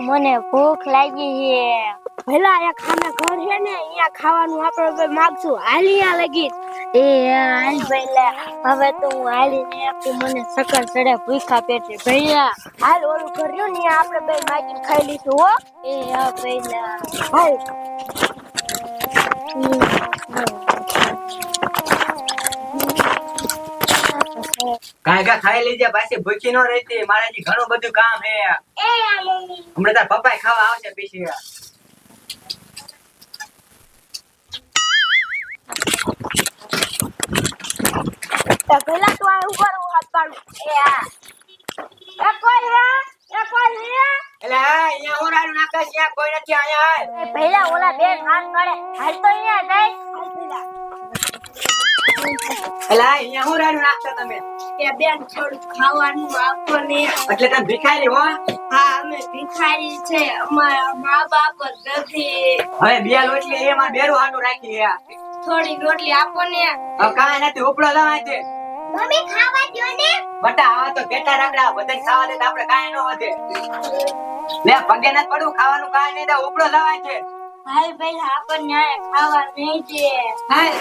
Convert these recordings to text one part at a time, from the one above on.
મને ભૂખ લાગી છે. પેલા એક ખાને ઘર છે ને અહીંયા ખાવાનું આપણે બે માંગશું. હાલિયા લગી એ હાલ પેલા હવે તો હું હાલીને આપું મને સકર ચડે ભૂખા પેટે ભૈયા હાલ ઓલું ઘર રહ્યું ને આપણે બે માગીને ખાઈ લઈશું હો. એ હા પેલા હાલ કાંઈ ખાઈ લીજે પાછી ભૂખી નો રહેતી. મારે હજી ઘણું બધું કામ હે. એ આ મમ્મી હમણાં તાર પપ્પા ખાવા આવશે પીછી. પેલા તો આ ઉપર હાથ પાડું. એ આ એ કોઈ હે એટલે અહીંયા હું રાડું નાખે છે કોઈ નથી અહીંયા હાલ. એ પેલા ઓલા બે કામ કરે હાલ તો અહીંયા જાય. એટલે અહીંયા હું રાડું નાખતા તમે. એ બેન થોડું ખાવાનું આપો ને. એટલે તમે ભિખારી હો. હા અમે ભિખારી છે અમારા મા બાપ જ નથી. હવે બે રોટલી એ માર બેરું હાટું રાખી હે. થોડી રોટલી આપો ને. હવે કાંઈ નથી ઉપડો લવાય છે. મમ્મી ખાવા દો ને. બટા આવા તો પેટા રાખડા બધાને ખાવા દે તો આપણે કાંઈ ન વધે. લે પગે નથી પડવું ખાવાનું કાંઈ નહીં દે ઉપડો લવાય છે. હાલ પેલા આપણને આ ખાવા નહીં દે. હાલ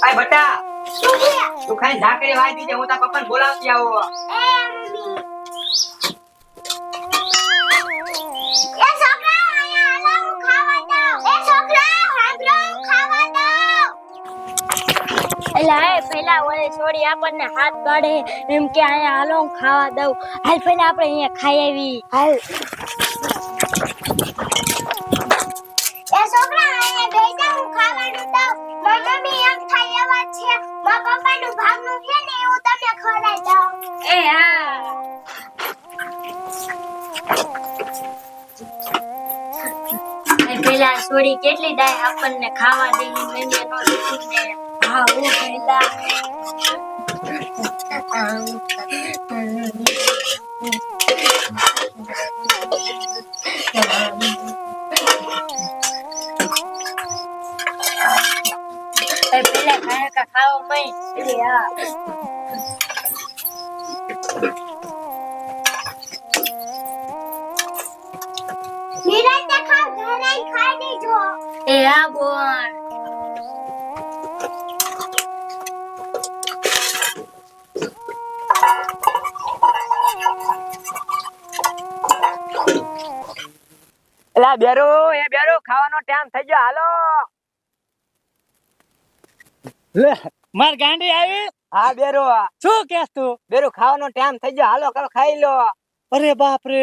આય બટા શું છે? તું ખાઈ ઝાકરી વાઈ દીજે હું તારા પપ્પાને બોલાવતી આવું. એ મમ્મી એ છોકરા અહીંયા હાલો ખાવા દો. એ છોકરા હાલો ખાવા દો. એલા એ પેલા ઓલે છોડી આપણને હાથ કાઢે એમ કે અહીંયા હાલો ખાવા દઉં. હાલ પેલા આપણે અહીંયા ખાઈ આવી. હાલ એ છોકરા અહીંયા બેસી જા હું ખાવાનું દઉં. મમ્મી એમ થાય એવા છે મારા પપ્પાનું ભાગનું છે ને એવું તમને ખવડાવી દઉં. એ હા પેલા છોડી કેટલી દાય આપણને ખાવા દેવી મેં નો દીધું ને. હા હું પેલા પેલા ખાયા ખાવા મય. નિરાતે ખાવ ઘરે ખાઈ દેજો. એ હા બોલ. એલા બેરો એ બેરો ખાવાનો ટાઈમ થઈ ગયો હાલો. લે માર ગાંડી આવી. હા બેરો શું કેસ તું? બેરો ખાવાનો ટાઈમ થઈ ગયો હાલો કાલ ખાઈ લો. અરે બાપ રે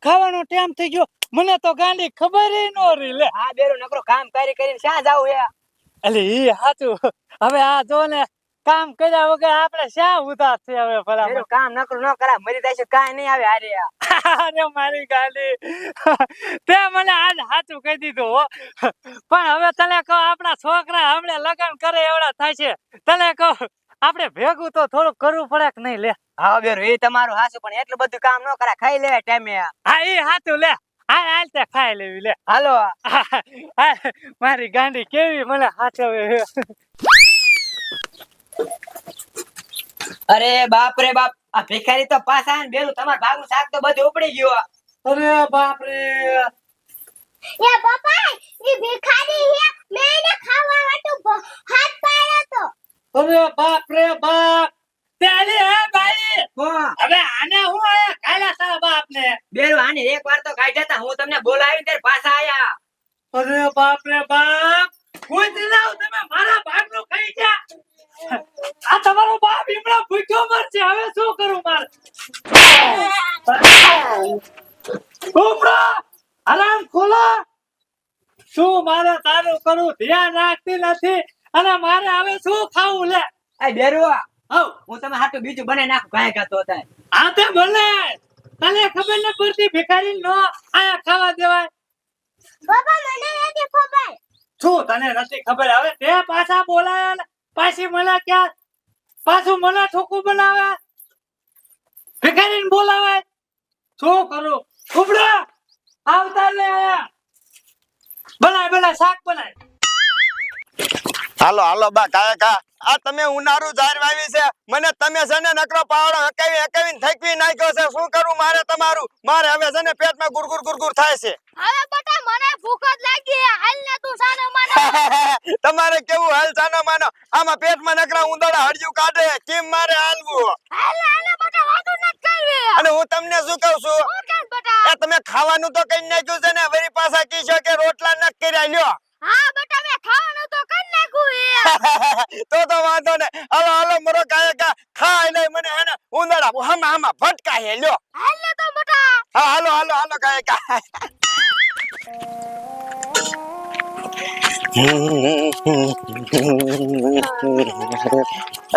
ખાવાનો ટાઈમ થઈ ગયો મને તો ગાંડી ખબર ન રહી. લે હા બેરો નકરો કામ કરી કરીને ક્યાં જાવું હે. એટલે ઈ હાચું. હવે આ જો ને કામ કર્યા વગર આપણે શા ઉદાસ છે હવે ભલા. બેરો કામ નકરો ન કરા મરી જાય કાંઈ નહીં આવે હારે. અરે મારી ગાંડી તે મને આજ સાચું કહી દીધું હો. પણ હવે તને કહો આપણા છોકરા હમણે લગ્ન કરે એવડા થાય છે. તને કહો આપણે ભેગું તો થોડું કરવું પડે કે નહીં. લે હા બેરો એ તમારું હાસું પણ એટલું બધું કામ ન કરા ખાઈ લે ટાઈમે. હા ઈ સાચું. લે હાલ હાલ તે ખાઈ લેવી. લે હાલો મારી ગાંડી કેવી મને સાચવે. અરે બાપ રે બાપ આ ભિખારી તો પાછા ને બેરું તમાર ભાગનું શાક તો બધું ઉપડી ગયું. અરે બાપ રે એ પપ્પા ઈ ભિખારી હે મેં એને ખાવા માટે હાથ પાડ્યો તો. અરે બાપ રે બાપ ચાલી હે ભાઈ. હા હવે આને હું આયા કાલા તારા બાપ ને. બેરું આને એક વાર તો કાઢ્યા તા હું તમને બોલાવી ત્યારે પાછા આયા. અરે બાપ રે બાપ કોઈ દિલાવ તમે મારા ભાગનું ખાઈ જા. આ તમારો બાપ ઈમડા ભૂખ્યો મરશે. હવે શું કરું મારે? ઉમરા આરામ ખોલો. શું મારે તારું કરું ધ્યાન રાખતી નથી અને મારે હવે શું ખાવું? લે આ બેરું આવ હું તમે હાટું બીજું બને નાખું કાંઈ ગાતો હતા. આ તે ભલે તને ખબર ન પડતી ભિખારી નો આયા ખાવા દેવાય. પપ્પા મને નથી ખબર. શું તને નથી ખબર? હવે તે પાછા બોલાયા ને પાછી મને ક્યાં પાછું મને ઠોકું બનાવે. ભિખારીને બોલાવે. શું કરું? ઉપડા આવતા લે આયા. બનાય શાક બનાય. હાલો હાલો બા કાયકા આ તમે ઉનાળુ ઝાડ વાવી છે મને તમે છે ને નકરો પાવડો હકાવીને થકવી નાખ્યો છે શું કરું મારે તમારું મારે હવે છે ને પેટમાં ગુરગુર થાય છે હવે બટા મને ભૂખ જ લાગી હાલ ને તું સાનો માનો તમારે કેવું હાલ સાનો માનો આમાં પેટમાં નકરા ઉંદરડા હળિયું કાઢે કેમ મારે હાલવું હાલ બટા વાતો ન કરવી અને હું તમને શું કહું છું હું કેમ બટા એ તમે ખાવાનું તો કઈ નાખ્યું છે ને વરી પાછા કીશો કે રોટલા ન કર્યા લ્યો હા બટા મે ખાવાનું તો કરી નાખ્યું તો વાંધો ને હાલો હાલો મરો કાયકા ખાઈ લે મને હે ને ઉંદરડા હામાં ફટકા હે લ્યો હાલ ને તો બટા હા હાલો હાલો હાલો કાયકા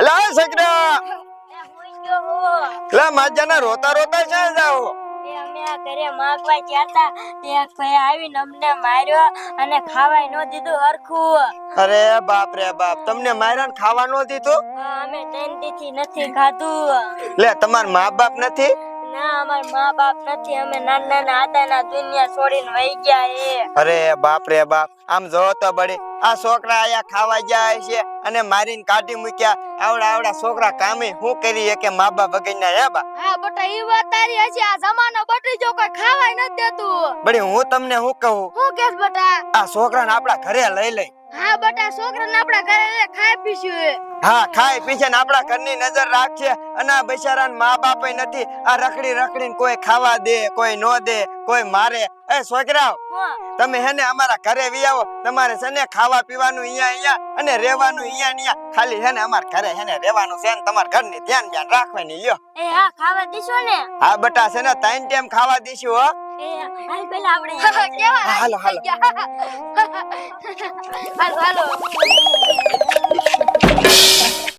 લા સકરા એ હુઈ ગયો હો લા માજાના રોતા છે જાઓ એ અમે આ ઘરે માગવા ગયા તા તે એક ભાઈ આવીને અમને માર્યો અને ખાવાય ન દીધું હરખું અરે બાપ રે બાપ તમને માર્યા ને ખાવા નો દીધું અમે 3 દીથી નથી ખાધું લે તમાર મા બાપ નથી ના અમાર મા બાપ નથી અમે નાના હતા ના દુનિયા છોડીને વહી ગયા એ અરે બાપ રે બાપ આમ જો તો બડી આ છોકરા આયા ખાવા ગયા છે અને મારીને કાઢી મૂક્યા આવડા છોકરા કામે હું કરી કે મા બાપ વગરના હે બા હા બટા ઈ વાત તારી હશે આ જમાનો બદલી જો કોઈ ખાવાય ન દેતું બડી હું તમને હું કહું હું કેસ બટા આ છોકરાને આપડા ઘરે લઈ હા બટા છોકરાને આપડા ઘરે ખાઈ પીશું હા ખાઈ પીછે ને આપડા ઘરની નજર રાખશે અને આ બિચારાને મા બાપે નથી આ રખડીને કોઈ ખાવા દે કોઈ નો દે કોઈ મારે એ છોકરાઓ તમે હેને અમારા ઘરે વી આવો તમારે છે ને ખાવા પીવાનું અહીંયા અને રહેવાનું અહીંયા ખાલી હેને અમારા ઘરે હેને રહેવાનું છે ને તમારા ઘરની ધ્યાન રાખવાની લ્યો એ હા ખાવા દીશો ને હા બટા છે ને 3 ટાઈમ ખાવા દીશું હો એ હાલ પેલા આપણે કેવા હાલો હાલો હાલો